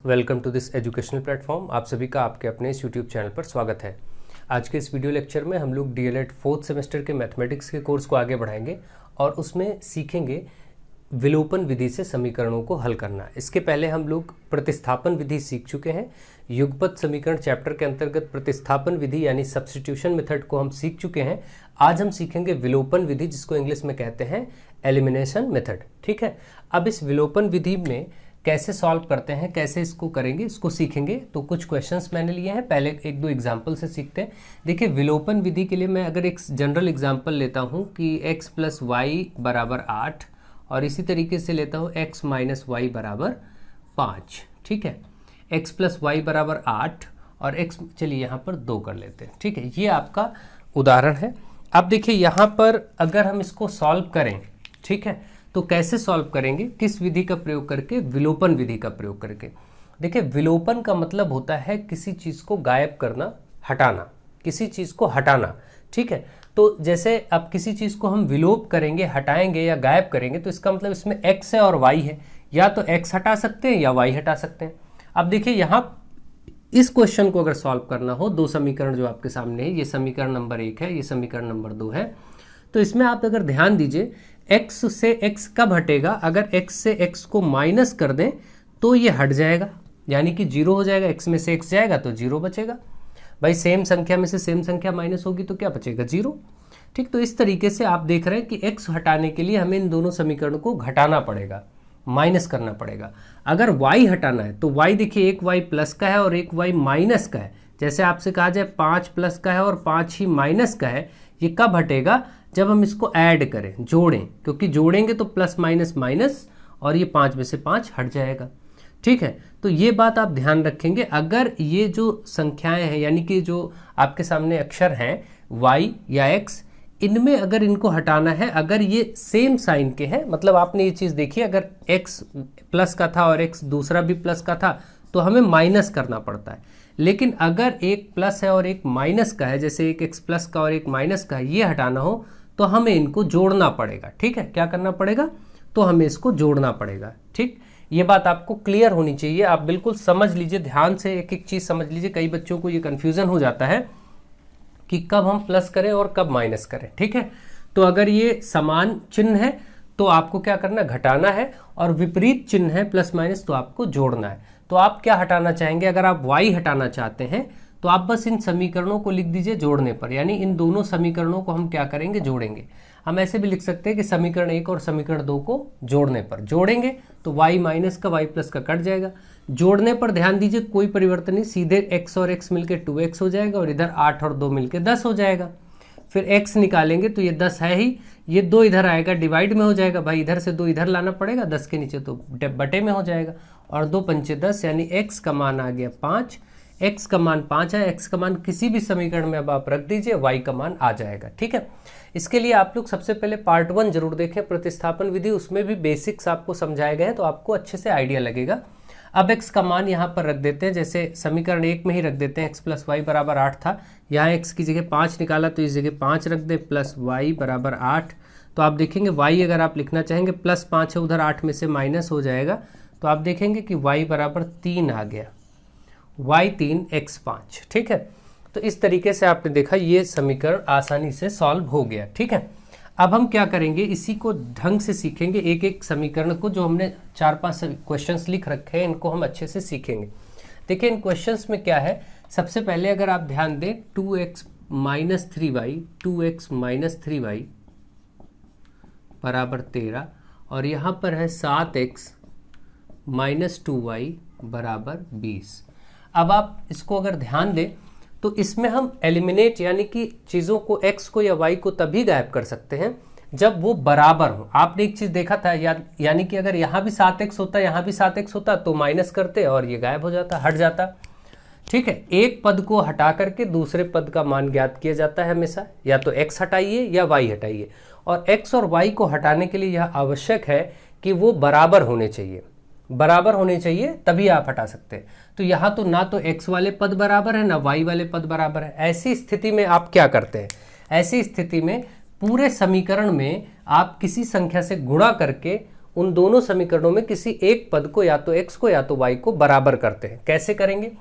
Welcome to this educational platform. आप सभी का आपके अपने इस यूट्यूब चैनल पर स्वागत है। आज के इस वीडियो लेक्चर में हम लोग डीएलएड 4th सेमेस्टर के मैथमेटिक्स के कोर्स को आगे बढ़ाएंगे और उसमें सीखेंगे विलोपन विधि से समीकरणों को हल करना। इसके पहले हम लोग प्रतिस्थापन विधि सीख चुके हैं। युगपत समीकरण चैप्टर के अंतर्गत प्रतिस्थापन विधि यानी सब्स्टिट्यूशन मेथड को हम सीख चुके हैं। आज हम सीखेंगे विलोपन विधि, जिसको इंग्लिश में कहते हैं एलिमिनेशन मेथड। ठीक है, अब इस विलोपन विधि में कैसे सॉल्व करते हैं, कैसे इसको करेंगे, इसको सीखेंगे। तो कुछ क्वेश्चंस मैंने लिए हैं, पहले एक दो एग्जांपल से सीखते हैं। देखिए, विलोपन विधि के लिए मैं अगर एक जनरल एग्जांपल लेता हूं कि x प्लस वाई बराबर 8 और इसी तरीके से लेता हूं x माइनस वाई बराबर 5। ठीक है, x प्लस वाई बराबर 8 और x, चलिए यहाँ पर 2 कर लेते हैं। ठीक है, ये आपका उदाहरण है। अब देखिए यहाँ पर अगर हम इसको सॉल्व करें, ठीक है, तो कैसे सॉल्व करेंगे, किस विधि का प्रयोग करके? विलोपन विधि का प्रयोग करके। देखिए, विलोपन का मतलब होता है किसी चीज़ को गायब करना, हटाना, किसी चीज़ को हटाना। ठीक है, तो जैसे अब किसी चीज़ को हम विलोप करेंगे, हटाएंगे या गायब करेंगे, तो इसका मतलब इसमें x है और y है। या तो x हटा सकते हैं या y हटा सकते हैं। अब देखिए यहाँ इस क्वेश्चन को अगर सॉल्व करना हो, दो समीकरण जो आपके सामने है, ये समीकरण नंबर 1 है, ये समीकरण नंबर 2 है। तो इसमें आप अगर ध्यान दीजिए, x से x कब हटेगा? अगर x से x को माइनस कर दें तो ये हट जाएगा, यानी कि 0 हो जाएगा। x में से x जाएगा तो 0 बचेगा। भाई सेम संख्या में से सेम संख्या माइनस होगी तो क्या बचेगा? 0। ठीक, तो इस तरीके से आप देख रहे हैं कि x हटाने के लिए हमें इन दोनों समीकरणों को घटाना पड़ेगा, माइनस करना पड़ेगा। अगर y हटाना है तो y देखिए, एक y प्लस का है और एक y माइनस का है। जैसे आपसे कहा जाए 5 प्लस का है और 5 ही माइनस का है, ये कब हटेगा? जब हम इसको ऐड करें, जोड़ें, क्योंकि जोड़ेंगे तो प्लस माइनस माइनस और ये 5 में से 5 हट जाएगा। ठीक है, तो ये बात आप ध्यान रखेंगे। अगर ये जो संख्याएं हैं, यानी कि जो आपके सामने अक्षर हैं y या x, इनमें अगर इनको हटाना है, अगर ये सेम साइन के हैं, मतलब आपने ये चीज़ देखी, अगर x प्लस का था और x दूसरा भी प्लस का था तो हमें माइनस करना पड़ता है। लेकिन अगर एक प्लस है और एक माइनस का है, जैसे एक x प्लस का और एक माइनस का है, ये हटाना हो तो हमें इनको जोड़ना पड़ेगा। ठीक है, क्या करना पड़ेगा? तो हमें इसको जोड़ना पड़ेगा। ठीक, ये बात आपको क्लियर होनी चाहिए। आप बिल्कुल समझ लीजिए, ध्यान से एक एक चीज़ समझ लीजिए। कई बच्चों को ये कन्फ्यूज़न हो जाता है कि कब हम प्लस करें और कब माइनस करें। ठीक है, तो अगर ये समान चिन्ह है तो आपको क्या करना? घटाना है, और विपरीत चिन्ह है प्लस माइनस तो आपको जोड़ना है। तो आप क्या हटाना चाहेंगे? अगर आप y हटाना चाहते हैं तो आप बस इन समीकरणों को लिख दीजिए जोड़ने पर, यानी इन दोनों समीकरणों को हम क्या करेंगे? जोड़ेंगे। हम ऐसे भी लिख सकते हैं कि समीकरण 1 और समीकरण 2 को जोड़ने पर, जोड़ेंगे तो y माइनस का y प्लस का कट जाएगा। जोड़ने पर ध्यान दीजिए, कोई परिवर्तन नहीं, सीधे x और x मिलकर 2x हो जाएगा और इधर 8 और 2 मिलकर 10 हो जाएगा। फिर x निकालेंगे तो ये 10 है ही, ये 2 इधर आएगा, डिवाइड में हो जाएगा। भाई इधर से 2 इधर लाना पड़ेगा, 10 के नीचे तो बटे में हो जाएगा, और 2 पंचे 10, यानी x का मान आ गया 5। x का मान 5 है, x का मान किसी भी समीकरण में अब आप रख दीजिए, y का मान आ जाएगा। ठीक है, इसके लिए आप लोग सबसे पहले पार्ट 1 जरूर देखें, प्रतिस्थापन विधि, उसमें भी बेसिक्स आपको समझाए गए हैं, तो आपको अच्छे से आइडिया लगेगा। अब x का मान यहाँ पर रख देते हैं, जैसे समीकरण 1 में ही रख देते हैं, x प्लस वाई बराबर 8 था, यहाँ x की जगह 5 निकाला तो इस जगह 5 रख दे, प्लस वाई बराबर 8। तो आप देखेंगे y अगर आप लिखना चाहेंगे, प्लस 5 है, उधर 8 में से माइनस हो जाएगा, तो आप देखेंगे कि y बराबर 3 आ गया, y3 x5। ठीक है, तो इस तरीके से आपने देखा ये समीकरण आसानी से सॉल्व हो गया। ठीक है, अब हम क्या करेंगे, इसी को ढंग से सीखेंगे। एक एक समीकरण को, जो हमने 4-5 क्वेश्चंस लिख रखे हैं, इनको हम अच्छे से सीखेंगे। देखिए इन क्वेश्चंस में क्या है, सबसे पहले अगर आप ध्यान दें, 2x minus 3y, 2x minus 3y बराबर 13, और यहाँ पर है 7x माइनस 2y बराबर 20। अब आप इसको अगर ध्यान दें तो इसमें हम एलिमिनेट, यानी कि चीज़ों को, x को या y को तभी गायब कर सकते हैं जब वो बराबर हो। आपने एक चीज़ देखा था, यानी कि अगर यहाँ भी 7x होता, यहाँ भी 7x होता, तो माइनस करते और ये गायब हो जाता, हट जाता। ठीक है, एक पद को हटा करके दूसरे पद का मान ज्ञात किया जाता है हमेशा, या तो x हटाइए या y हटाइए, और x और y को हटाने के लिए यह आवश्यक है कि वो बराबर होने चाहिए, बराबर होने चाहिए, तभी आप हटा सकते हैं। तो यहाँ तो ना तो x वाले पद बराबर है, ना y वाले पद बराबर है। ऐसी स्थिति में आप क्या करते हैं? ऐसी स्थिति में पूरे समीकरण में आप किसी संख्या से गुणा करके उन दोनों समीकरणों में किसी एक पद को या तो x को या तो y को बराबर करते हैं। कैसे करेंगे?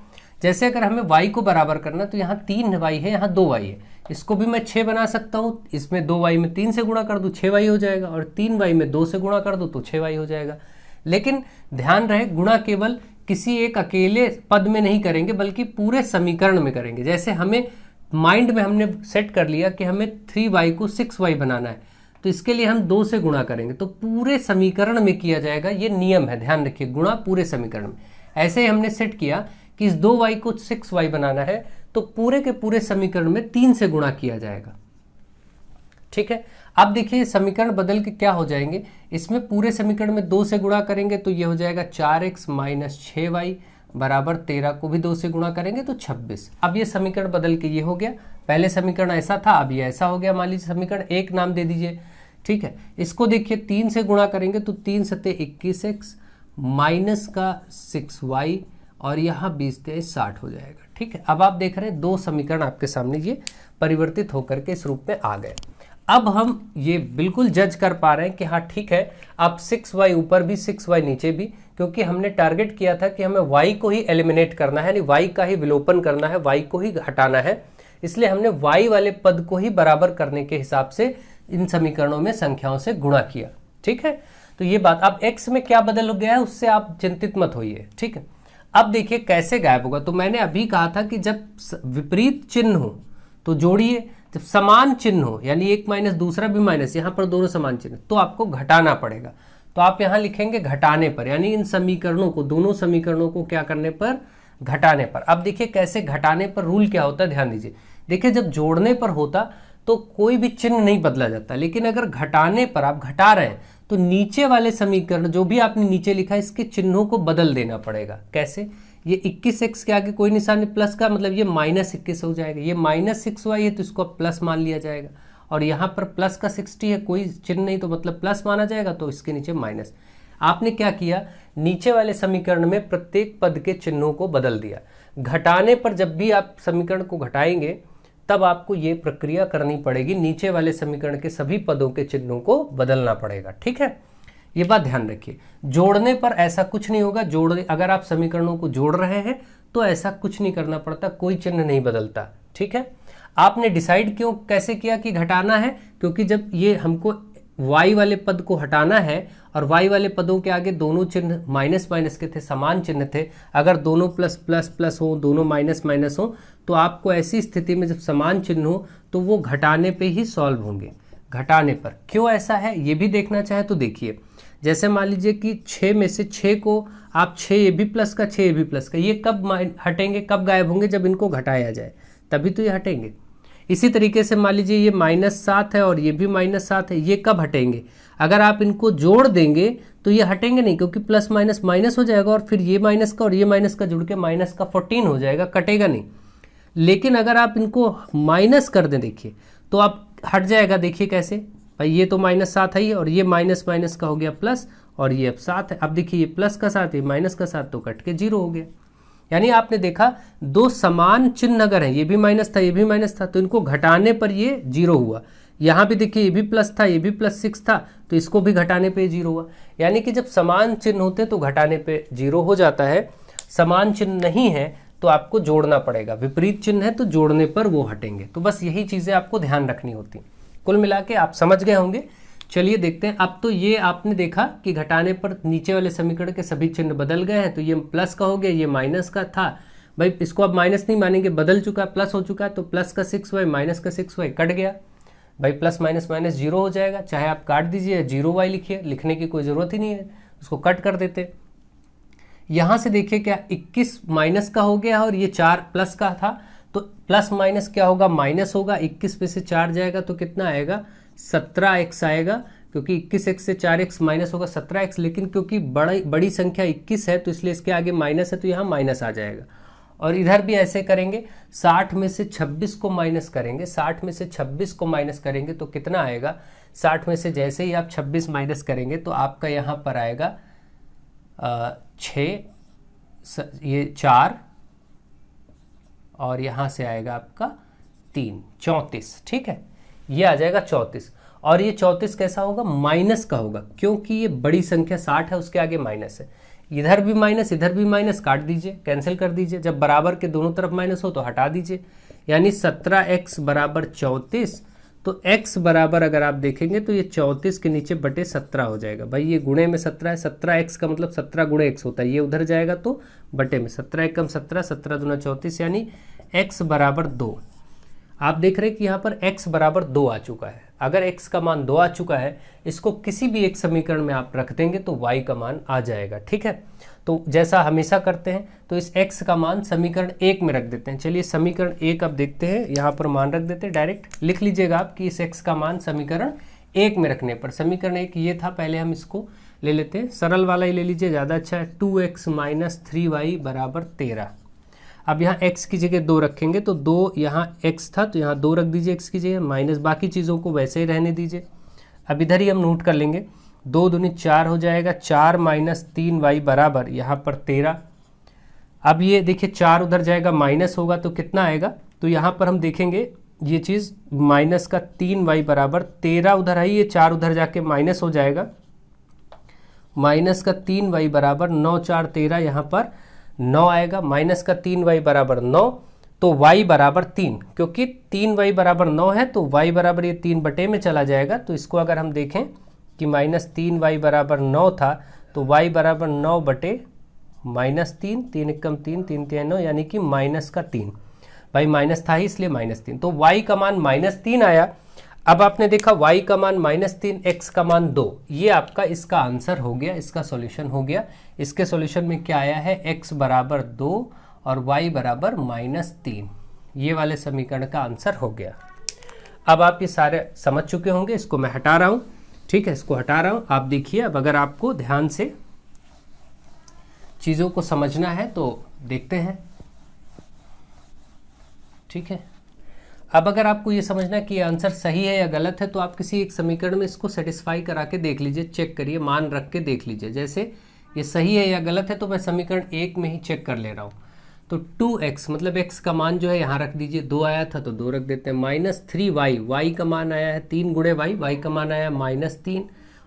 जैसे अगर हमें y को बराबर करना तो यहाँ 3y है, यहाँ 2y है, इसको भी मैं 6 बना सकता हूँ। इसमें 2y में 3 से गुणा कर दूँ 6y हो जाएगा, और 3y में 2 से गुणा कर दूँ तो 6y हो जाएगा। लेकिन ध्यान रहे, गुणा केवल किसी एक अकेले पद में नहीं करेंगे बल्कि पूरे समीकरण में करेंगे। जैसे हमें माइंड में हमने सेट कर लिया कि हमें 3y को 6y बनाना है, तो इसके लिए हम 2 से गुणा करेंगे, तो पूरे समीकरण में किया जाएगा। ये नियम है, ध्यान रखिए, गुणा पूरे समीकरण में। ऐसे ही हमने सेट किया कि इस 2y को 6y बनाना है, तो पूरे के पूरे समीकरण में 3 से गुणा किया जाएगा। ठीक है, अब देखिए समीकरण बदल के क्या हो जाएंगे, इसमें पूरे समीकरण में 2 से गुणा करेंगे तो ये हो जाएगा 4x माइनस 6y बराबर 13 को भी 2 से गुणा करेंगे तो 26। अब ये समीकरण बदल के ये हो गया, पहले समीकरण ऐसा था, अब ये ऐसा हो गया। मान लीजिए समीकरण 1 नाम दे दीजिए। ठीक है, इसको देखिए 3 से गुणा करेंगे तो 3 सत्ते 21x माइनस का 6y और यहाँ 20 से 60 हो जाएगा। ठीक है, अब आप देख रहे हैं 2 समीकरण आपके सामने ये परिवर्तित होकर के इस रूप में आ गए। अब हम ये बिल्कुल जज कर पा रहे हैं कि हाँ ठीक है, अब 6y ऊपर भी 6y नीचे भी, क्योंकि हमने टारगेट किया था कि हमें y को ही एलिमिनेट करना है, यानी y का ही विलोपन करना है, y को ही हटाना है। इसलिए हमने y वाले पद को ही बराबर करने के हिसाब से इन समीकरणों में संख्याओं से गुणा किया। ठीक है, तो ये बात। अब x में क्या बदल गया है उससे आप चिंतित मत होइए। ठीक है, अब देखिए कैसे गायब होगा। तो मैंने अभी कहा था कि जब विपरीत चिन्ह हो तो जोड़िए, जब समान चिन्ह हो यानी एक माइनस दूसरा भी माइनस, यहाँ पर दोनों समान चिन्ह, तो आपको घटाना पड़ेगा। तो आप यहाँ लिखेंगे घटाने पर, यानी इन समीकरणों को, दोनों समीकरणों को क्या करने पर, घटाने पर। अब देखिए कैसे घटाने पर रूल क्या होता है, ध्यान दीजिए। देखिए जब जोड़ने पर होता तो कोई भी चिन्ह नहीं बदला जाता, लेकिन अगर घटाने पर आप घटा रहे हैं तो नीचे वाले समीकरण जो भी आपने नीचे लिखा है इसके चिन्हों को बदल देना पड़ेगा। कैसे? ये 21x के आगे कोई निशान नहीं, प्लस का मतलब ये माइनस 21 हो जाएगा। ये माइनस 6y है तो इसको प्लस मान लिया जाएगा, और यहाँ पर प्लस का 60 है, कोई चिन्ह नहीं तो मतलब प्लस माना जाएगा, तो इसके नीचे माइनस। आपने क्या किया, नीचे वाले समीकरण में प्रत्येक पद के चिन्हों को बदल दिया। घटाने पर जब भी आप समीकरण को घटाएंगे तब आपको ये प्रक्रिया करनी पड़ेगी, नीचे वाले समीकरण के सभी पदों के चिन्हों को बदलना पड़ेगा। ठीक है, ये बात ध्यान रखिए। जोड़ने पर ऐसा कुछ नहीं होगा। अगर आप समीकरणों को जोड़ रहे हैं तो ऐसा कुछ नहीं करना पड़ता, कोई चिन्ह नहीं बदलता। ठीक है, आपने डिसाइड कैसे किया कि घटाना है, क्योंकि जब ये हमको y वाले पद को हटाना है और y वाले पदों के आगे दोनों चिन्ह माइनस माइनस के थे, समान चिन्ह थे। अगर दोनों प्लस प्लस प्लस हो, दोनों माइनस माइनस हो, तो आपको ऐसी स्थिति में जब समान चिन्ह हो तो वो घटाने पे ही सॉल्व होंगे। घटाने पर क्यों ऐसा है ये भी देखना चाहे तो देखिए। जैसे मान लीजिए कि 6 में से 6 को आप 6 ये भी प्लस का 6 ये भी प्लस का, ये कब हटेंगे, कब गायब होंगे, जब इनको घटाया जाए तभी तो ये हटेंगे। इसी तरीके से मान लीजिए ये -7 है और ये भी -7 है, ये कब हटेंगे, अगर आप इनको जोड़ देंगे तो ये हटेंगे नहीं, क्योंकि प्लस माइनस माइनस हो जाएगा और फिर ये माइनस का और ये माइनस का जुड़ के माइनस का 14 हो जाएगा, कटेगा नहीं। लेकिन अगर आप इनको माइनस कर दें देखिए तो आप हट जाएगा। देखिए कैसे भाई, ये तो -7 है और ये माइनस माइनस का हो गया प्लस, और ये अब 7 है। अब देखिए ये प्लस का 7 ये माइनस का 7 तो कट के 0 हो गया। यानी आपने देखा दो समान चिन्ह अगर हैं, ये भी माइनस था ये भी माइनस था, तो इनको घटाने पर ये 0 हुआ। यहाँ भी देखिए ये भी प्लस था ये भी +6 था, तो इसको भी घटाने पे 0 हुआ। यानी कि जब समान चिन्ह होते तो घटाने पे 0 हो जाता है, समान चिन्ह नहीं है तो आपको जोड़ना पड़ेगा, विपरीत चिन्ह है तो जोड़ने पर वो हटेंगे। तो बस यही चीज़ें आपको ध्यान रखनी होती। कुल मिला के आप समझ गए होंगे। चलिए देखते हैं। अब तो ये आपने देखा कि घटाने पर नीचे वाले समीकरण के सभी चिन्ह बदल गए हैं, तो ये प्लस का हो गया, ये माइनस का था। भाई इसको अब माइनस नहीं मानेंगे, बदल चुका है, प्लस हो चुका है, तो प्लस का 6y माइनस का 6y कट गया। भाई प्लस माइनस माइनस 0 हो जाएगा, चाहे आप काट दीजिए 0y लिखिए, लिखने की कोई ज़रूरत ही नहीं है, उसको कट कर देते। यहाँ से देखिए क्या 21 माइनस का हो गया और ये 4 प्लस का था, तो प्लस माइनस क्या होगा, माइनस होगा। 21 में से 4 जाएगा तो कितना आएगा, 17x आएगा, क्योंकि 21x से 4x माइनस होगा 17x। लेकिन क्योंकि बड़ी संख्या 21 है तो इसलिए इसके आगे माइनस है, तो यहाँ माइनस आ जाएगा। और इधर भी ऐसे करेंगे, 60 में से 26 को माइनस करेंगे, 60 में से 26 को माइनस करेंगे तो कितना आएगा, 60 में से जैसे ही आप 26 माइनस करेंगे तो आपका यहाँ पर आएगा 6, ये 4 और यहाँ से आएगा आपका 3, 34। ठीक है, ये आ जाएगा 34। और ये 34 कैसा होगा, माइनस का होगा, क्योंकि ये बड़ी संख्या 60 है, उसके आगे माइनस है। इधर भी माइनस, इधर भी माइनस, काट दीजिए, कैंसिल कर दीजिए। जब बराबर के दोनों तरफ माइनस हो तो हटा दीजिए, यानी 17x बराबर 34। तो x बराबर अगर आप देखेंगे तो ये 34 के नीचे बटे 17 हो जाएगा। भाई ये गुणे में 17 है, 17x का मतलब 17 गुणे x होता है, ये उधर जाएगा तो बटे में 17 एकम 17, 17 दूना 34, यानी x बराबर 2। आप देख रहे हैं कि यहाँ पर x बराबर 2 आ चुका है। अगर x का मान 2 आ चुका है, इसको किसी भी एक समीकरण में आप रख देंगे तो y का मान आ जाएगा। ठीक है, तो जैसा हमेशा करते हैं, तो इस x का मान समीकरण 1 में रख देते हैं। चलिए समीकरण 1 अब देखते हैं, यहाँ पर मान रख देते हैं, डायरेक्ट लिख लीजिएगा आप कि इस x का मान समीकरण 1 में रखने पर, समीकरण 1 ये था, पहले हम इसको ले लेते हैं, सरल वाला ही ले लीजिए, ज़्यादा अच्छा है। 2x माइनस 3y बराबर 13। अब यहाँ x की जगह 2 रखेंगे तो 2 यहाँ x था तो यहाँ 2 रख दीजिए x की जगह, माइनस बाकी चीज़ों को वैसे ही रहने दीजिए। अब इधर ही हम नोट कर लेंगे, 2 दूनी 4 हो जाएगा, 4 माइनस 3y बराबर यहाँ पर 13। अब ये देखिए 4 उधर जाएगा, माइनस होगा तो कितना आएगा, तो यहाँ पर हम देखेंगे ये चीज़ माइनस का 3y बराबर 13 उधर है, ये 4 उधर जाके माइनस हो जाएगा, माइनस का 3y बराबर 9 4 13, यहाँ पर 9 आएगा, माइनस का 3y बराबर 9, तो y बराबर 3, क्योंकि 3y बराबर 9 है तो y बराबर ये 3 बटे में चला जाएगा। तो इसको अगर हम देखें कि माइनस 3y बराबर 9 था तो y बराबर 9 बटे माइनस 3, 3 एकम 3, 3 3 9, यानी कि माइनस का 3। भाई माइनस था ही इसलिए माइनस 3, तो y का मान माइनस 3 आया। अब आपने देखा y का मान माइनस 3, x का मान 2, ये आपका इसका आंसर हो गया, इसका सॉल्यूशन हो गया। इसके सॉल्यूशन में क्या आया है, x बराबर 2 और y बराबर माइनस 3, ये वाले समीकरण का आंसर हो गया। अब आप ये सारे समझ चुके होंगे, इसको मैं हटा रहा हूँ। ठीक है, इसको हटा रहा हूँ। आप देखिए, अब अगर आपको ध्यान से चीज़ों को समझना है तो देखते हैं। ठीक है, अब अगर आपको ये समझना है कि ये आंसर सही है या गलत है, तो आप किसी एक समीकरण में इसको सेटिस्फाई करा के देख लीजिए, चेक करिए, मान रख के देख लीजिए। जैसे ये सही है या गलत है तो मैं समीकरण 1 में ही चेक कर ले रहा हूँ। तो 2x मतलब x का मान जो है यहाँ रख दीजिए, 2 आया था तो 2 रख देते हैं, माइनस 3y, y का मान आया है 3 गुणे y का मान आया है माइनस 3,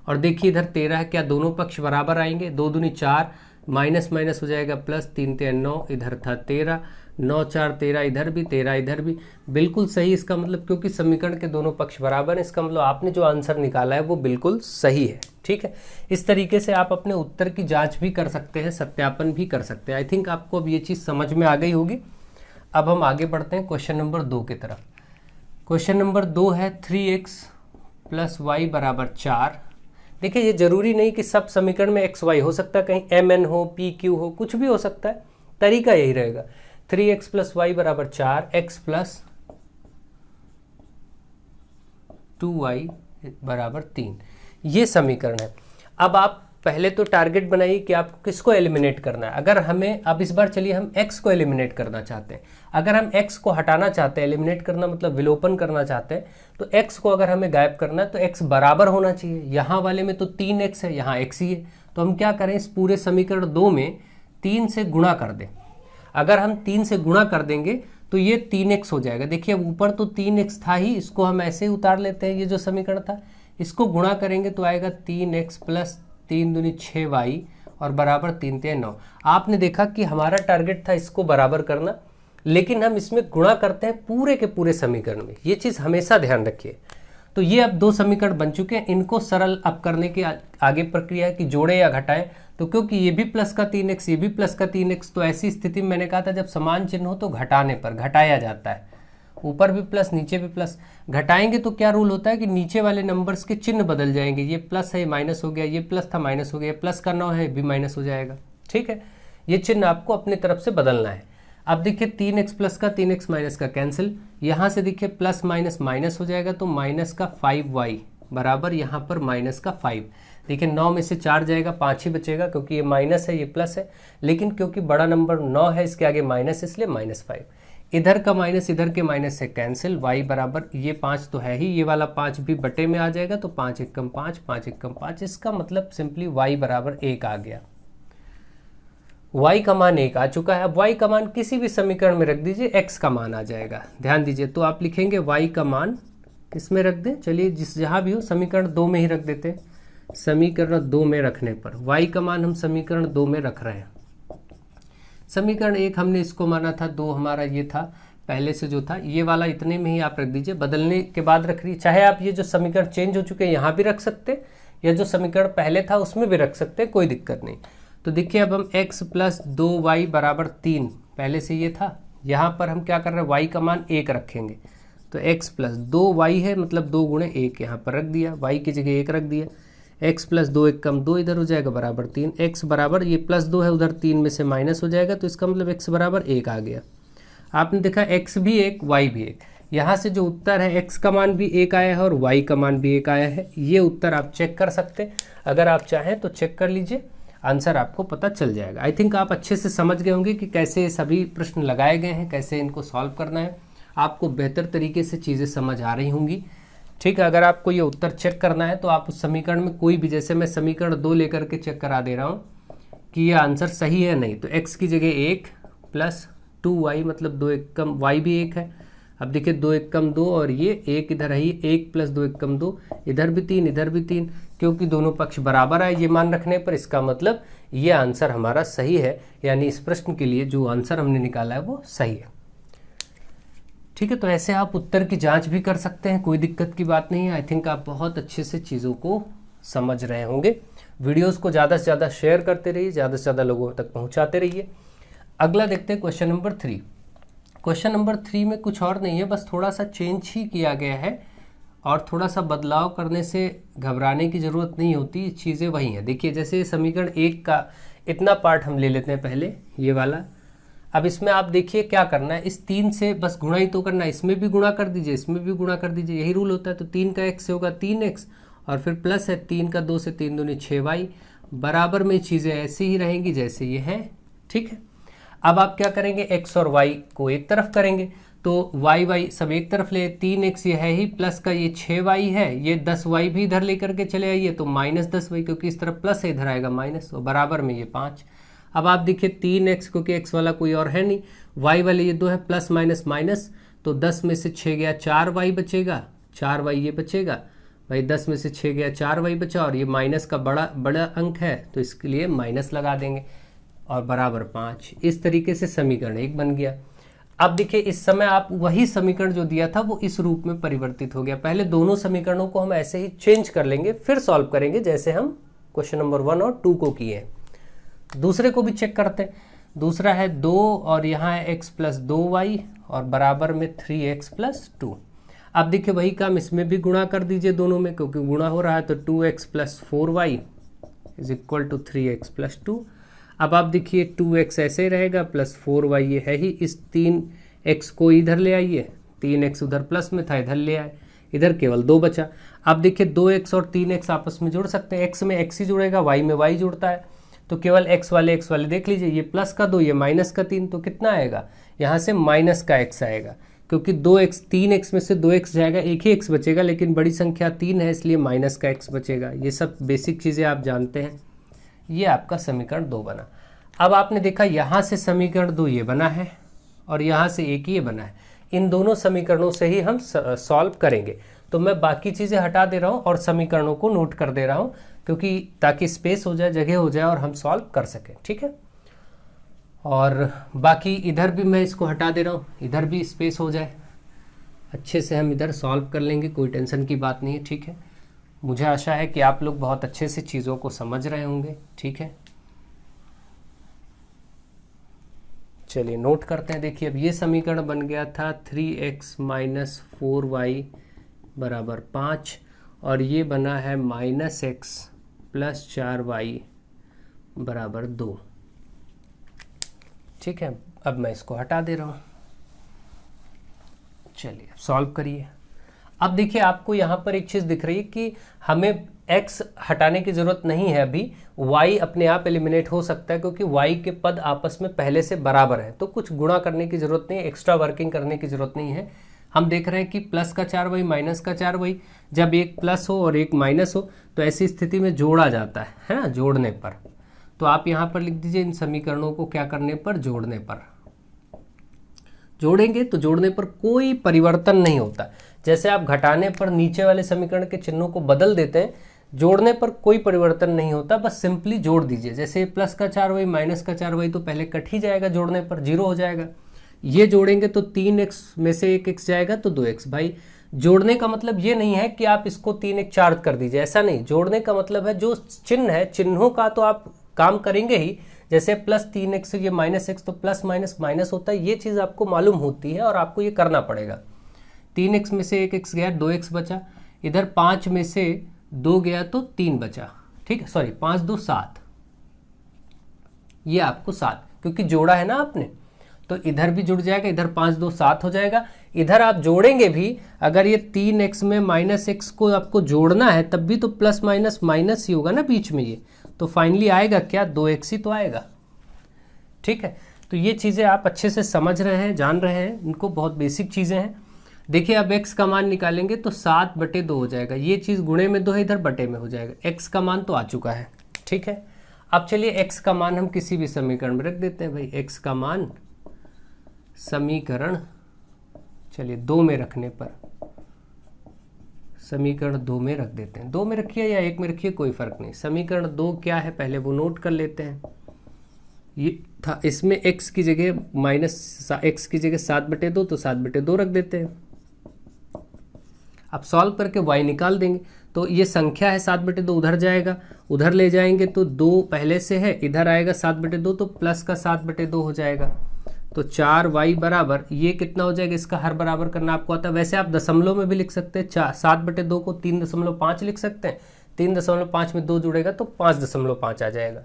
और देखिए इधर 13 है, क्या दोनों पक्ष बराबर आएंगे, 2 दूनी 4, माइनस माइनस हो जाएगा प्लस, 3 3 9, इधर था 13, 9 4 13, इधर भी 13, इधर भी, बिल्कुल सही। इसका मतलब क्योंकि समीकरण के दोनों पक्ष बराबर हैं, इसका मतलब आपने जो आंसर निकाला है वो बिल्कुल सही है। ठीक है, इस तरीके से आप अपने उत्तर की जांच भी कर सकते हैं, सत्यापन भी कर सकते हैं। आई थिंक आपको अब ये चीज़ समझ में आ गई होगी। अब हम आगे बढ़ते हैं क्वेश्चन नंबर 2 की तरफ। क्वेश्चन नंबर 2 है 3x प्लस वाई बराबर 4। देखिए ये जरूरी नहीं कि सब समीकरण में एक्स वाई हो सकता है, कहीं एम एन हो, पी क्यू हो, कुछ भी हो सकता है, तरीका यही रहेगा। 3x प्लस वाई बराबर 4, x प्लस 2y बराबर 3, ये समीकरण है। अब आप पहले तो टारगेट बनाइए कि आपको किसको एलिमिनेट करना है। अगर हमें अब इस बार चलिए हम x को एलिमिनेट करना चाहते हैं। अगर हम x को हटाना चाहते हैं, एलिमिनेट करना मतलब विलोपन करना चाहते हैं, तो x को अगर हमें गायब करना है तो x बराबर होना चाहिए। यहाँ वाले में तो 3x है, यहाँ x ही है, तो हम क्या करें, इस पूरे समीकरण 2 में 3 से गुणा कर दें। अगर हम 3 से गुणा कर देंगे तो ये 3x हो जाएगा। देखिए अब ऊपर तो 3x था ही, इसको हम ऐसे ही उतार लेते हैं, ये जो समीकरण था इसको गुणा करेंगे तो आएगा 3x प्लस 3 दूनी 6y और बराबर 3 3 9। आपने देखा कि हमारा टारगेट था इसको बराबर करना, लेकिन हम इसमें गुणा करते हैं पूरे के पूरे समीकरण में, ये चीज़ हमेशा ध्यान रखिए। तो ये अब 2 समीकरण बन चुके हैं, इनको सरल अब करने की आगे प्रक्रिया है कि जोड़े या घटाएं। तो क्योंकि ये भी प्लस का 3x, ये भी प्लस का 3x, तो ऐसी स्थिति में मैंने कहा था जब समान चिन्ह हो तो घटाने पर घटाया जाता है, ऊपर भी प्लस नीचे भी प्लस। घटाएंगे तो क्या रूल होता है कि नीचे वाले नंबर्स के चिन्ह बदल जाएंगे, ये प्लस है माइनस हो गया, ये प्लस था माइनस हो गया, प्लस का 9 है भी माइनस हो जाएगा। ठीक है, ये चिन्ह आपको अपनी तरफ से बदलना है। अब देखिए 3x प्लस का 3x माइनस का कैंसिल, यहाँ से देखिए प्लस माइनस माइनस हो जाएगा, तो माइनस का 5y बराबर यहाँ पर माइनस का 5। देखिए 9 में से 4 जाएगा, 5 ही बचेगा, क्योंकि ये माइनस है ये प्लस है, लेकिन क्योंकि बड़ा नंबर 9 है इसके आगे माइनस, इसलिए माइनस 5। इधर का माइनस इधर के माइनस से कैंसिल, y बराबर ये 5 तो है ही, ये वाला 5 भी बटे में आ जाएगा, तो 5 एकम 5, 5 एकम 5, इसका मतलब सिंपली y बराबर 1 आ गया। y का मान 1 आ चुका है। अब y का मान किसी भी समीकरण में रख दीजिए, x का मान आ जाएगा। ध्यान दीजिए, तो आप लिखेंगे y का मान किसमें रख दें, चलिए जिस जहाँ भी हो समीकरण 2 में ही रख देते हैं। समीकरण 2 में रखने पर y का मान हम समीकरण 2 में रख रहे हैं। समीकरण 1 हमने इसको माना था, 2 हमारा ये था पहले से जो था, ये वाला इतने में ही आप रख दीजिए, बदलने के बाद रख रही, चाहे आप ये जो समीकरण चेंज हो चुके हैं यहाँ भी रख सकते, या जो समीकरण पहले था उसमें भी रख सकते, कोई दिक्कत नहीं। तो देखिए अब हम x प्लस 2y बराबर 3 पहले से ये था, यहाँ पर हम क्या कर रहे हैं, y का मान 1 रखेंगे, तो x प्लस 2y है, मतलब 2 गुणे 1 यहाँ पर रख दिया, y की जगह 1 रख दिया, x प्लस 2 1 कम 2 इधर हो जाएगा बराबर 3, x बराबर ये प्लस 2 है उधर 3 में से माइनस हो जाएगा, तो इसका मतलब x बराबर 1 आ गया। आपने देखा x भी 1 y भी 1, यहाँ से जो उत्तर है x का मान भी 1 आया है और y का मान भी 1 आया है। ये उत्तर आप चेक कर सकते हैं, अगर आप चाहें तो चेक कर लीजिए, आंसर आपको पता चल जाएगा। आई थिंक आप अच्छे से समझ गए होंगे कि कैसे सभी प्रश्न लगाए गए हैं, कैसे इनको सॉल्व करना है, आपको बेहतर तरीके से चीज़ें समझ आ रही होंगी। ठीक है, अगर आपको ये उत्तर चेक करना है तो आप उस समीकरण में कोई भी, जैसे मैं समीकरण 2 लेकर के चेक करा दे रहा हूँ कि ये आंसर सही है नहीं, तो x की जगह 1 प्लस 2y, मतलब 2 1 कम y भी 1 है। अब देखिए 2 1 कम 2 और ये 1 इधर है, 1 प्लस 2 1 कम 2, इधर भी 3 इधर भी 3, क्योंकि दोनों पक्ष बराबर आए ये मान रखने पर, इसका मतलब ये आंसर हमारा सही है, यानी इस प्रश्न के लिए जो आंसर हमने निकाला है वो सही है। ठीक है, तो ऐसे आप उत्तर की जांच भी कर सकते हैं, कोई दिक्कत की बात नहीं है। आई थिंक आप बहुत अच्छे से चीज़ों को समझ रहे होंगे। वीडियोस को ज़्यादा से ज़्यादा शेयर करते रहिए, ज़्यादा से ज़्यादा लोगों तक पहुंचाते रहिए। अगला देखते हैं क्वेश्चन नंबर 3। क्वेश्चन नंबर 3 में कुछ और नहीं है, बस थोड़ा सा चेंज ही किया गया है और थोड़ा सा बदलाव करने से घबराने की ज़रूरत नहीं होती, चीज़ें वही हैं। देखिए जैसे समीकरण 1 का इतना पार्ट हम ले लेते हैं पहले, ये वाला। अब इसमें आप देखिए क्या करना है, इस 3 से बस गुणा ही तो करना है, इसमें भी गुणा कर दीजिए, इसमें भी गुणा कर दीजिए, यही रूल होता है। तो 3 का x से होगा 3x और फिर प्लस है 3 का 2 से 3 दूनी 6y, बराबर में चीज़ें ऐसी ही रहेंगी जैसे ये हैं। ठीक है, अब आप क्या करेंगे, x और y को एक तरफ करेंगे, तो y सब एक तरफ ले, 3x ये है ही, प्लस का ये 6y है, ये 10y भी इधर लेकर के चले आइए, तो माइनस 10y, क्योंकि इस तरफ प्लस है इधर आएगा माइनस, और बराबर में ये 5। अब आप देखिए 3x, क्योंकि x वाला कोई और है नहीं, y वाले ये 2 है, प्लस माइनस माइनस, तो 10 में से 6 गया 4y बचेगा, 4y ये बचेगा भाई, 10 में से 6 गया 4y बचा, और ये माइनस का बड़ा अंक है तो इसके लिए माइनस लगा देंगे, और बराबर 5। इस तरीके से समीकरण 1 बन गया। अब देखिए इस समय आप वही समीकरण जो दिया था वो इस रूप में परिवर्तित हो गया। पहले दोनों समीकरणों को हम ऐसे ही चेंज कर लेंगे, फिर सॉल्व करेंगे जैसे हम क्वेश्चन नंबर 1 और 2 को किए हैं। दूसरे को भी चेक करते हैं। दूसरा है 2 और यहाँ है x प्लस 2y और बराबर में 3x प्लस 2। अब देखिए वही काम इसमें भी गुणा कर दीजिए दोनों में, क्योंकि गुणा हो रहा है, तो 2x plus 4y is equal to 3x plus 2। अब आप देखिए 2x ऐसे रहेगा, प्लस 4y ये है ही, इस 3x को इधर ले आइए, 3x उधर प्लस में था इधर ले आए, इधर केवल 2 बचा। अब देखिए 2x और 3x आपस में जुड़ सकते हैं, x में x ही जुड़ेगा, y में y जुड़ता है, तो केवल x वाले देख लीजिए, ये प्लस का 2 ये माइनस का 3, तो कितना आएगा, यहाँ से माइनस का x आएगा, क्योंकि 3x में से 2x जाएगा, एक ही x बचेगा, लेकिन बड़ी संख्या 3 है इसलिए माइनस का x बचेगा। ये सब बेसिक चीज़ें आप जानते हैं। ये आपका समीकरण 2 बना। अब आपने देखा यहाँ से समीकरण 2 ये बना है और यहाँ से एक ये बना है, इन दोनों समीकरणों से ही हम सॉल्व करेंगे। तो मैं बाकी चीज़ें हटा दे रहा हूँ और समीकरणों को नोट कर दे रहा हूँ, क्योंकि ताकि स्पेस हो जाए, जगह हो जाए और हम सॉल्व कर सकें। ठीक है, और बाकी इधर भी मैं इसको हटा दे रहा हूँ, इधर भी स्पेस हो जाए, अच्छे से हम इधर सॉल्व कर लेंगे, कोई टेंशन की बात नहीं है। ठीक है, मुझे आशा है कि आप लोग बहुत अच्छे से चीज़ों को समझ रहे होंगे। ठीक है, चलिए नोट करते हैं। देखिए अब ये समीकरण बन गया था 3x माइनस 4y बराबर 5, और ये बना है माइनस x प्लस 4y बराबर 2। ठीक है, अब मैं इसको हटा दे रहा हूँ। चलिए अब सॉल्व करिए। अब देखिए आपको यहाँ पर एक चीज़ दिख रही है कि हमें x हटाने की ज़रूरत नहीं है अभी, y अपने आप एलिमिनेट हो सकता है, क्योंकि y के पद आपस में पहले से बराबर है, तो कुछ गुणा करने की ज़रूरत नहीं है, एक्स्ट्रा वर्किंग करने की ज़रूरत नहीं है। हम देख रहे हैं कि प्लस का 4y माइनस का 4y, जब एक प्लस हो और एक माइनस हो तो ऐसी स्थिति में जोड़ा जाता है ना, जोड़ने पर। तो आप यहाँ पर लिख दीजिए इन समीकरणों को क्या करने पर, जोड़ने पर। जोड़ेंगे तो जोड़ने पर कोई परिवर्तन नहीं होता, जैसे आप घटाने पर नीचे वाले समीकरण के चिन्हों को बदल देते हैं, जोड़ने पर कोई परिवर्तन नहीं होता, बस सिंपली जोड़ दीजिए। जैसे प्लस का 4y माइनस का 4y तो पहले कट ही जाएगा, जोड़ने पर 0 हो जाएगा। ये जोड़ेंगे तो 3x में से 1x जाएगा तो 2x। भाई जोड़ने का मतलब ये नहीं है कि आप इसको 3 1 4 कर दीजिए, ऐसा नहीं। जोड़ने का मतलब है जो चिन्ह है, चिन्हों का तो आप काम करेंगे ही। जैसे प्लस 3x ये माइनस x तो प्लस माइनस माइनस होता है, ये चीज़ आपको मालूम होती है और आपको ये करना पड़ेगा। 3x में से 1x गया, 2x बचा। इधर 5 में से 2 गया तो 3 बचा, ठीक है। सॉरी 5 2 7, ये आपको 7 क्योंकि जोड़ा है ना आपने, तो इधर भी जुड़ जाएगा। इधर 5 2 7 हो जाएगा। इधर आप जोड़ेंगे भी, अगर ये 3x में माइनस x को आपको जोड़ना है तब भी तो प्लस माइनस माइनस ही होगा ना बीच में ये, तो फाइनली आएगा क्या, 2x ही तो आएगा, ठीक है। तो ये चीज़ें आप अच्छे से समझ रहे हैं, जान रहे हैं, इनको बहुत बेसिक चीज़ें हैं। देखिए अब x का मान निकालेंगे तो 7/2 हो जाएगा। ये चीज़ गुणे में 2 है, इधर बटे में हो जाएगा। x का मान तो आ चुका है, ठीक है। अब चलिए x का मान हम किसी भी समीकरण में रख देते हैं। भाई x का मान समीकरण, चलिए 2 में रखने पर, समीकरण 2 में रख देते हैं। 2 में रखिए या 1 में रखिए, कोई फर्क नहीं। समीकरण 2 क्या है पहले वो नोट कर लेते हैं। ये था, इसमें x की जगह माइनस x की जगह 7/2 तो 7/2 रख देते हैं। अब सॉल्व करके y निकाल देंगे, तो ये संख्या है 7/2, उधर जाएगा, उधर ले जाएंगे तो 2 पहले से है, इधर आएगा 7/2 तो प्लस का 7/2 हो जाएगा। तो 4y बराबर, ये कितना हो जाएगा, इसका हर बराबर करना आपको आता है। वैसे आप दशमलव में भी लिख सकते हैं, 7/2 को 3.5 लिख सकते हैं। 3.5 में 2 जुड़ेगा तो 5.5 आ जाएगा,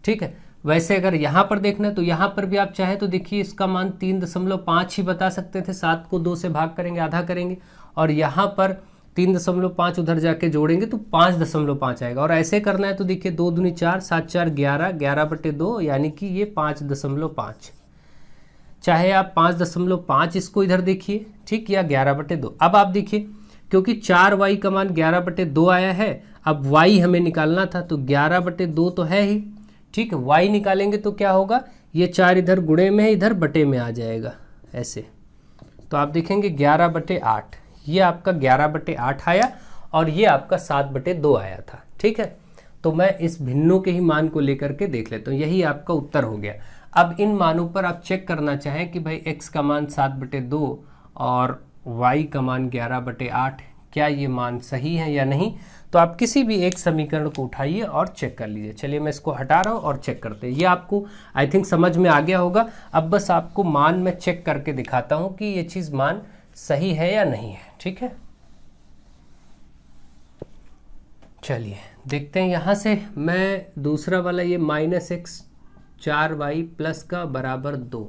ठीक है। वैसे अगर यहाँ पर देखना है तो यहाँ पर भी आप चाहे तो देखिए इसका मान 3.5 ही बता सकते थे। 7 को 2 से भाग करेंगे, आधा करेंगे, और यहाँ पर 3.5 उधर जाके जोड़ेंगे तो 5.5 आएगा। और ऐसे करना है तो देखिए 2 दूनी 4, 7 4 11, 11/2 यानी कि ये 5.5। चाहे आप 5.5 इसको इधर देखिए, ठीक, या 11/2। अब आप देखिए क्योंकि 4y का मान 11/2 आया है, अब y हमें निकालना था तो 11/2 तो है ही, ठीक है। y निकालेंगे तो क्या होगा, ये 4 इधर गुणे में है, इधर बटे में आ जाएगा ऐसे। तो आप देखेंगे 11/8, ये आपका 11/8 आया और ये आपका 7/2 आया था, ठीक है। तो मैं इस भिन्नों के ही मान को लेकर के देख लेता हूँ, यही आपका उत्तर हो गया। अब इन मानों पर आप चेक करना चाहें कि भाई x का मान 7/2 और y का मान 11/8, क्या ये मान सही है या नहीं। तो आप किसी भी एक समीकरण को उठाइए और चेक कर लीजिए। चलिए मैं इसको हटा रहा हूँ और चेक करते हैं। ये आपको आई थिंक समझ में आ गया होगा। अब बस आपको मान में चेक करके दिखाता हूँ कि ये चीज़ मान सही है या नहीं है, ठीक है। चलिए देखते हैं, यहाँ से मैं दूसरा वाला ये -x 4y प्लस का बराबर 2,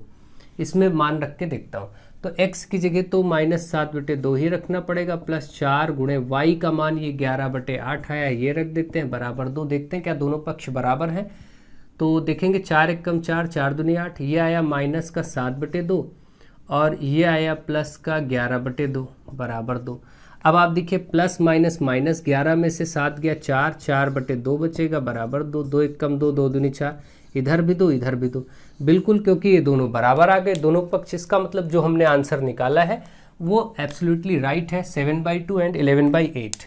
इसमें मान रख के देखता हूँ। तो x की जगह तो -7/2 ही रखना पड़ेगा, प्लस 4 गुणे y का मान ये 11/8 आया, ये रख देते हैं, बराबर 2। देखते हैं क्या दोनों पक्ष बराबर हैं। तो देखेंगे 4 1 कम 4, 4 दूनी 8, ये आया माइनस का 7/2 और ये आया प्लस का 11/2 बराबर 2। अब आप देखिए प्लस माइनस माइनस, 11 में से 7 गया 4, 4/2 बचेगा बराबर 2, 2 1 कम 2, 2 दूनी 4, इधर भी 2 इधर भी 2, बिल्कुल क्योंकि ये दोनों बराबर आ गए दोनों पक्ष। इसका मतलब जो हमने आंसर निकाला है वो एब्सोल्युटली राइट है, 7/2 एंड 11/8।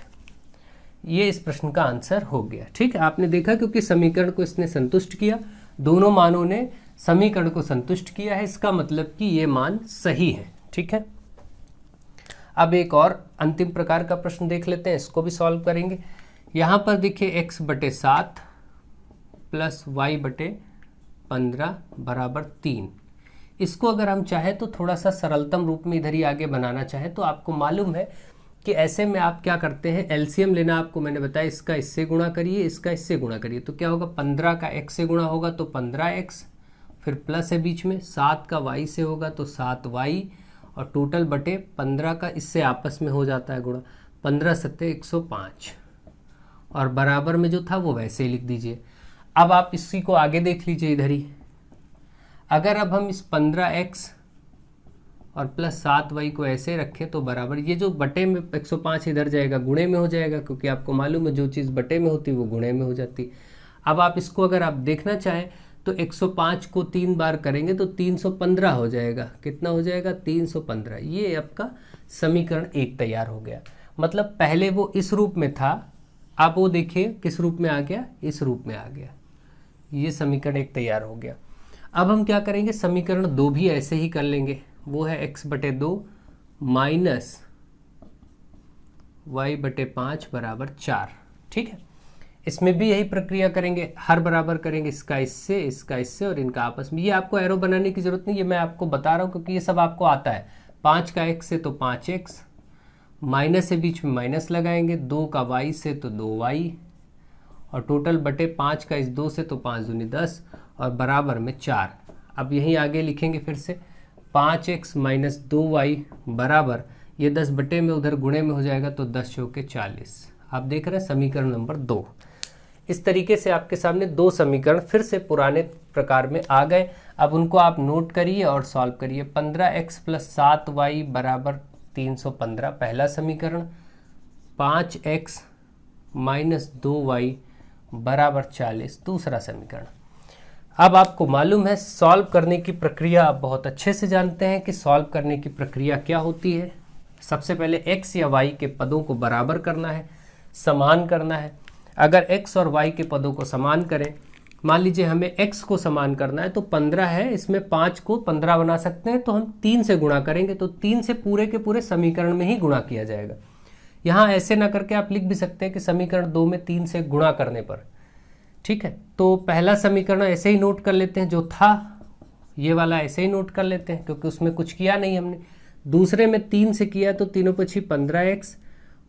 ये इस प्रश्न का आंसर हो गया, ठीक है। आपने देखा क्योंकि समीकरण को इसने संतुष्ट किया, दोनों मानों ने समीकरण को संतुष्ट किया है, इसका मतलब कि ये मान सही है, ठीक है। अब एक और अंतिम प्रकार का प्रश्न देख लेते हैं, इसको भी सॉल्व करेंगे। यहाँ पर देखिए x/7 प्लस y/15 बराबर 3। इसको अगर हम चाहें तो थोड़ा सा सरलतम रूप में इधर ही आगे बनाना चाहें तो आपको मालूम है कि ऐसे में आप क्या करते हैं, एलसीएम लेना आपको मैंने बताया, इसका इससे गुणा करिए, इसका इससे गुणा करिए, तो क्या होगा 15 का x से गुणा होगा तो 15x, फिर प्लस है बीच में, 7 का y से होगा तो 7y, और टोटल बटे 15 का इससे आपस में हो जाता है गुणा, 15 सत्ते 105, और बराबर में जो था वो वैसे ही लिख दीजिए। अब आप इसी को आगे देख लीजिए इधर ही, अगर अब हम इस 15x और प्लस 7y को ऐसे रखें तो बराबर, ये जो बटे में 105 इधर जाएगा गुणे में हो जाएगा, क्योंकि आपको मालूम है जो चीज़ बटे में होती है वो गुणे में हो जाती। अब आप इसको अगर आप देखना चाहें तो 105 को 3 बार करेंगे तो 315 हो जाएगा। कितना हो जाएगा? 315। ये आपका समीकरण 1 तैयार हो गया। मतलब पहले वो इस रूप में था, अब वो देखिए किस रूप में आ गया, इस रूप में आ गया। ये समीकरण 1 तैयार हो गया। अब हम क्या करेंगे, समीकरण 2 भी ऐसे ही कर लेंगे। वो है x/2 माइनस y/5 बराबर 4। ठीक है, इसमें भी यही प्रक्रिया करेंगे, हर बराबर करेंगे, इसका इससे और इनका आपस में। ये आपको एरो बनाने की जरूरत नहीं, ये मैं आपको बता रहा हूँ क्योंकि ये सब आपको आता है। 5 का x से तो 5x, माइनस से बीच में माइनस लगाएंगे, 2 का y से तो 2y, और टोटल बटे 5 का इस 2 से तो 5 दूनी 10 और बराबर में 4। अब यहीं आगे लिखेंगे फिर से 5x माइनस 2y बराबर, ये 10 बटे में उधर गुणे में हो जाएगा तो 10 चौके 40। आप देख रहे हैं समीकरण नंबर 2। इस तरीके से आपके सामने 2 समीकरण फिर से पुराने प्रकार में आ गए। अब उनको आप नोट करिए और सॉल्व करिए। 15x प्लस 7y बराबर 315 पहला समीकरण, 5x माइनस 2y बराबर 40 दूसरा समीकरण। अब आपको मालूम है सॉल्व करने की प्रक्रिया, आप बहुत अच्छे से जानते हैं कि सॉल्व करने की प्रक्रिया क्या होती है। सबसे पहले x या y के पदों को बराबर करना है, समान करना है। अगर x और y के पदों को समान करें, मान लीजिए हमें x को समान करना है तो 15 है, इसमें 5 को 15 बना सकते हैं, तो हम 3 से गुणा करेंगे, तो 3 से पूरे के पूरे समीकरण में ही गुणा किया जाएगा। यहाँ ऐसे ना करके आप लिख भी सकते हैं कि समीकरण 2 में 3 से गुणा करने पर। ठीक है, तो पहला समीकरण ऐसे ही नोट कर लेते हैं, जो था ये वाला ऐसे ही नोट कर लेते हैं क्योंकि उसमें कुछ किया नहीं हमने। दूसरे में 3 से किया तो तीनों पछी 15x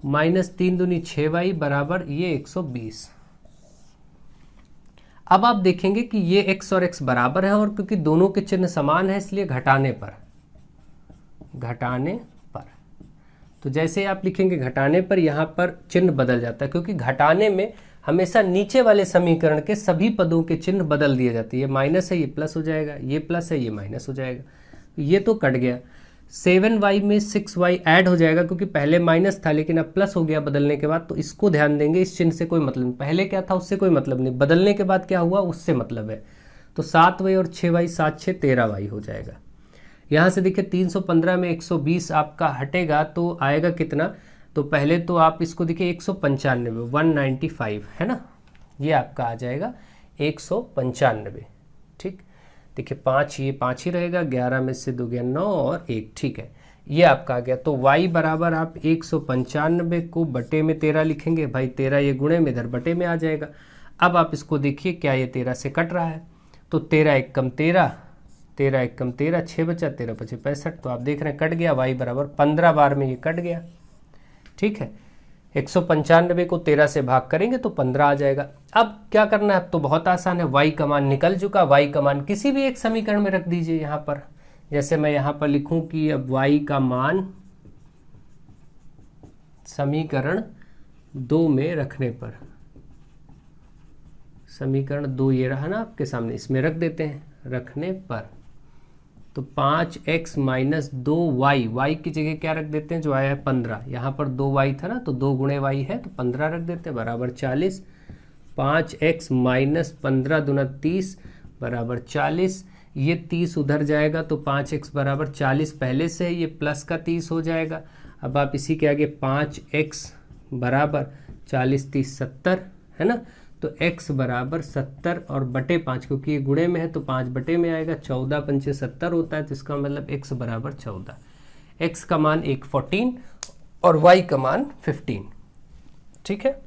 माइनस 3 दूनी 6y बराबर ये 120। अब आप देखेंगे कि ये x और x बराबर है, और क्योंकि दोनों के चिन्ह समान है इसलिए घटाने पर तो जैसे आप लिखेंगे घटाने पर, यहाँ पर चिन्ह बदल जाता है, क्योंकि घटाने में हमेशा नीचे वाले समीकरण के सभी पदों के चिन्ह बदल दिए जाते हैं। ये माइनस है, ये प्लस हो जाएगा, ये प्लस है, ये माइनस हो जाएगा। ये तो कट गया। 7y में 6y ऐड हो जाएगा क्योंकि पहले माइनस था लेकिन अब प्लस हो गया बदलने के बाद, तो इसको ध्यान देंगे। इस चिन्ह से कोई मतलब नहीं, पहले क्या था उससे कोई मतलब नहीं, बदलने के बाद क्या हुआ उससे मतलब है। तो 7y और 6y, 7 6 13y हो जाएगा। यहाँ से देखिए 315 में 120 आपका हटेगा तो आएगा कितना, तो पहले तो आप इसको देखिए 195, 195 है ना, ये आपका आ जाएगा 195। ठीक, देखिए 5 ये 5 ही रहेगा, 11 में से 2 गया 9 और 1। ठीक है, ये आपका आ गया। तो y बराबर आप 195 को बटे में 13 लिखेंगे। भाई 13 ये गुणे में इधर बटे में आ जाएगा। अब आप इसको देखिए क्या ये 13 से कट रहा है, तो 13 1 कम 13, 13 1 कम 13, 6 बचा, 13 5 65। तो आप देख रहे हैं कट गया, y बराबर 15 बार में ये कट गया। ठीक है, 195 को 13 से भाग करेंगे तो 15 आ जाएगा। अब क्या करना है, अब तो बहुत आसान है, y का मान निकल चुका। y का मान किसी भी एक समीकरण में रख दीजिए। यहाँ पर जैसे मैं यहाँ पर लिखूं कि अब y का मान समीकरण 2 में रखने पर, समीकरण 2 ये रहा ना आपके सामने, इसमें रख देते हैं। रखने पर तो 5x माइनस 2y, y की जगह क्या रख देते हैं जो आया है 15, यहाँ पर 2y था ना तो 2 गुणे y है तो 15 रख देते हैं बराबर 40। 5x माइनस 15 दूना 30 बराबर 40, ये 30 उधर जाएगा तो 5x बराबर 40 पहले से है, ये प्लस का 30 हो जाएगा। अब आप इसी के आगे 5x बराबर 40 30 70 है ना, तो x बराबर 70 और बटे 5, क्योंकि ये गुणे में है तो 5 बटे में आएगा, 14 पंचे 70 होता है, तो इसका मतलब x बराबर 14। x का मान 14 और y का मान 15। ठीक है,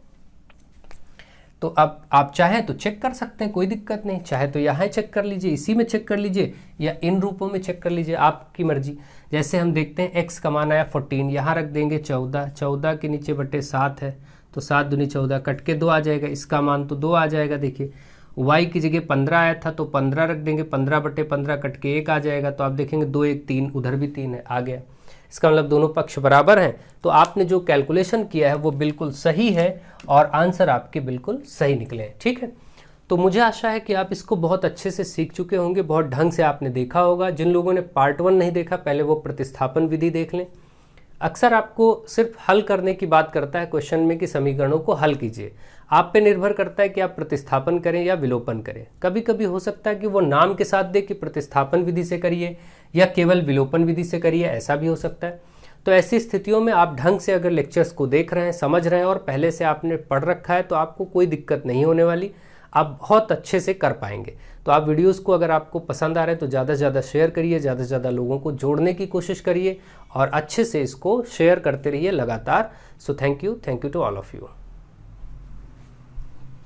तो अब आप चाहें तो चेक कर सकते हैं, कोई दिक्कत नहीं। चाहे तो यहाँ चेक कर लीजिए, इसी में चेक कर लीजिए, या इन रूपों में चेक कर लीजिए, आपकी मर्जी। जैसे हम देखते हैं x का मान आया 14, यहाँ रख देंगे 14, 14 के नीचे बटे 7 है तो 7 दूनी 14, कट के 2 आ जाएगा, इसका मान तो 2 आ जाएगा। देखिए y की जगह 15 आया था तो 15 रख देंगे, 15 बटे 15 कट के 1 आ जाएगा, तो आप देखेंगे 2 1 3, उधर भी 3 है, आ गया। इसका मतलब दोनों पक्ष बराबर हैं। तो आपने जो कैलकुलेशन किया है वो बिल्कुल सही है और आंसर आपके बिल्कुल सही निकले हैं। ठीक है, तो मुझे आशा है कि आप इसको बहुत अच्छे से सीख चुके होंगे, बहुत ढंग से आपने देखा होगा। जिन लोगों ने पार्ट 1 नहीं देखा, पहले वो प्रतिस्थापन विधि देख लें। अक्सर आपको सिर्फ हल करने की बात करता है क्वेश्चन में कि समीकरणों को हल कीजिए। आप पे निर्भर करता है कि आप प्रतिस्थापन करें या विलोपन करें। कभी कभी हो सकता है कि वो नाम के साथ दे कि प्रतिस्थापन विधि से करिए या केवल विलोपन विधि से करिए, ऐसा भी हो सकता है। तो ऐसी स्थितियों में आप ढंग से अगर लेक्चर्स को देख रहे हैं, समझ रहे हैं और पहले से आपने पढ़ रखा है तो आपको कोई दिक्कत नहीं होने वाली, आप बहुत अच्छे से कर पाएंगे। तो आप वीडियोस को अगर आपको पसंद आ रहे हैं तो ज़्यादा से ज़्यादा शेयर करिए, ज़्यादा से ज़्यादा लोगों को जोड़ने की कोशिश करिए और अच्छे से इसको शेयर करते रहिए लगातार। So thank you to all of you.